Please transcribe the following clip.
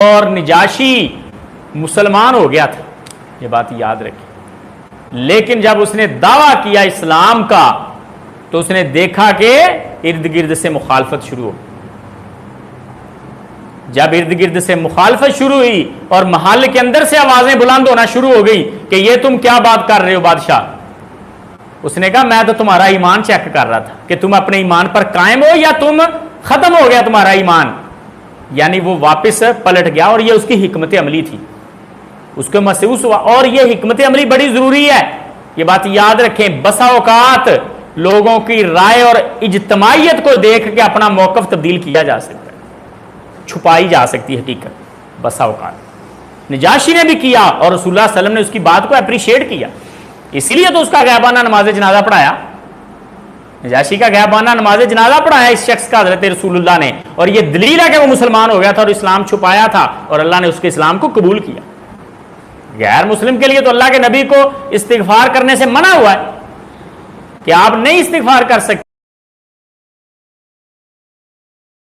और निजाशी मुसलमान हो गया था, ये बात याद रखिए। लेकिन जब उसने दावा किया इस्लाम का तो उसने देखा कि इर्द गिर्द से मुखालफत शुरू हो। जब इर्द गिर्द से मुखालफत शुरू हुई और महल के अंदर से आवाजें बुलंद होना शुरू हो गई कि ये तुम क्या बात कर रहे हो बादशाह, उसने कहा मैं तो तुम्हारा ईमान चेक कर रहा था कि तुम अपने ईमान पर कायम हो या तुम खत्म हो गया तुम्हारा ईमान। यानी वो वापस पलट गया और ये उसकी हिकमत अमली थी, उसको महसूस हुआ। और ये हिकमत अमली बड़ी जरूरी है, ये बात याद रखें। बसा औकात लोगों की राय और इज्तमाइयत को देख के अपना मौकफ तब्दील किया जा सकता है, छुपाई जा सकती है हकीकत। बसा औकात निजाशी ने भी किया और रसूलुल्लाह सल्लल्लाहु अलैहि वसल्लम ने उसकी बात को अप्रिशिएट किया, इसीलिए तो उसका गैबाना नमाज जनाजा पढ़ाया। निजाशी का गैबाना नमाज जनाजा पढ़ाया इस शख्स का हज़रत रसूलुल्लाह ने, और यह दलील है कि वो मुसलमान हो गया था और इस्लाम छुपाया था और अल्लाह ने उसके इस्लाम को कबूल किया। गैर मुस्लिम के लिए तो अल्लाह के नबी को इस्तिगफार करने से मना हुआ है कि आप नहीं इस्तिगफार कर सकते।